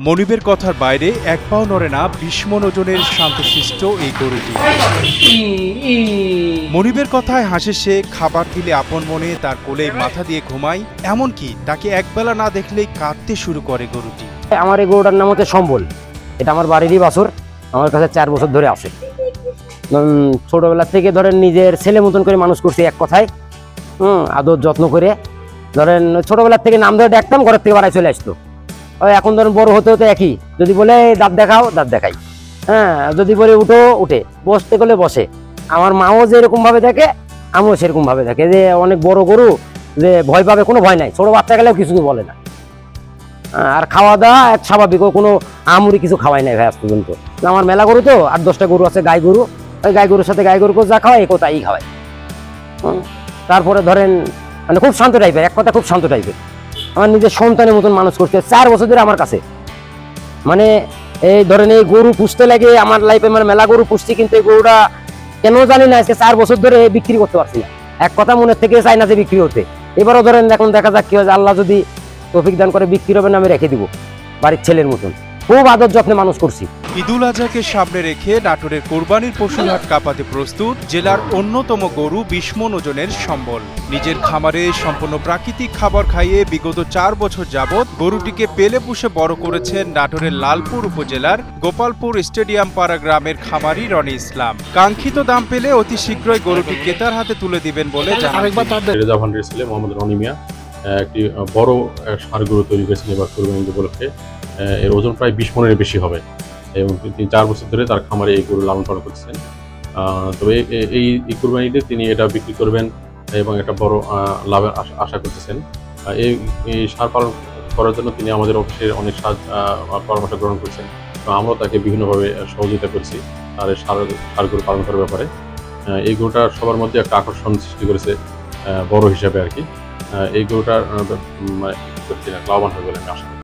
মনিবের কথার বাইরে এক পাও নড়ে না ২০ মণ ওজনের শান্তশিষ্ট এই গরুটি। মনিবের কথায় হাসে সে, খাবার দিলে আপন মনে তার কোলেই মাথা দিয়ে ঘুমায়, এমনকি তাকে একবেলা না দেখলেই কাঁদতে শুরু করে গরুটি। আমার এই গরুটার নাম হচ্ছে সম্বল। এটা আমার বাড়িরই বাছুর, আমার কাছে 4 বছর ধরে আছে। ছোটবেলা থেকে ধরেন নিজের ছেলে মতন করে মানুষ করছি, এক কথায় আদর যত্ন করে। ধরেন ছোটবেলার থেকে নাম ধরে ডাকতাম, ঘরের থেকে বাড়ায় চলে আসতো। এখন ধরেন বড় হতে হতে একই, যদি বলে দাঁত দেখাও দাঁত দেখাই, যদি বলে উঠো উঠে, বসতে গেলে বসে। আমার মাও যেরকম ভাবে দেখে আমিও সেরকম ভাবে দেখে, যে অনেক বড় গরু, যে ভয় পাবে কোনো ভয় নাই, ছোট বাচ্চা গেলেও কিছু বলে না। আর খাওয়া দাওয়া এক স্বাভাবিক, কোনো আমুরি কিছু খাওয়াই নাই ভাই আজ পর্যন্ত। আমার মেলা গরু তো 8-10টা গরু আছে, গাই গরু। ওই গাই গরুর সাথে গাই গরুকে যা খাওয়াই একও তাই খাওয়াই। তারপরে ধরেন মানে খুব শান্ত টাইপের, এক কথা খুব শান্ত টাইপের। আমার নিজের সন্তানের মতন মানুষ করছে 4 বছর ধরে আমার কাছে। মানে এই ধরেন এই গরু পুষতে লাগে আমার লাইফে, মানে মেলা গরু পুষছি, কিন্তু এই গরুটা কেন জানি না আজকে 4 বছর ধরে বিক্রি করতে পারছি না। এক কথা মনের থেকে চাই না যে বিক্রি হতে। এবারও ধরেন এখন দেখা যাক কি হয়, আল্লাহ যদি তৌফিক দান করে বিক্রি হবে না, আমি রেখে দিব বাড়ির ছেলের মতন। খুব আদর যত্নে মানুষ করছি। ঈদুল আজহাকে সামনে রেখে নাটোরের কোরবানির পশুর হাট কাঁপাতে প্রস্তুত জেলার অন্যতম গরু 20 মণ ওজনের সম্বল। নিজের খামারে সম্পূর্ণ প্রাকৃতিক খাবার খাইয়ে বিগত 4 বছর যাবৎ গরুটিকে পেলে পুষে বড় করেছেন নাটোরের লালপুর উপজেলার গোপালপুর স্টেডিয়াম পাড়া গ্রামের খামারি রনি ইসলাম। কাঙ্ক্ষিত দাম পেলে অতি শীঘ্রই গরুটি ক্রেতার হাতে তুলে দিবেন বলে জানান। একটি বড় ষাঁড় গরু তৈরি করেছেন এবার কোরবানি উপলক্ষে। এর ওজন প্রায় 20 মণের বেশি হবে এবং তিনি 4 বছর ধরে তার খামারে এই গরু লালন পালন করছেন। তবে এই কোরবানিতে তিনি এটা বিক্রি করবেন এবং একটা বড় লাভের আশা করতেছেন। এই ষাঁড় পালন করার জন্য তিনি আমাদের অফিসের অনেক পরামর্শ গ্রহণ করছেন এবং আমরাও তাকে বিভিন্নভাবে সহযোগিতা করছি তার ষাঁড় গরু পালন করার ব্যাপারে। এই গরুটা সবার মধ্যে একটা আকর্ষণ সৃষ্টি করেছে বড় হিসাবে আর কি। এই গরুটার লাভবান হবে বলে আমি আশা করি।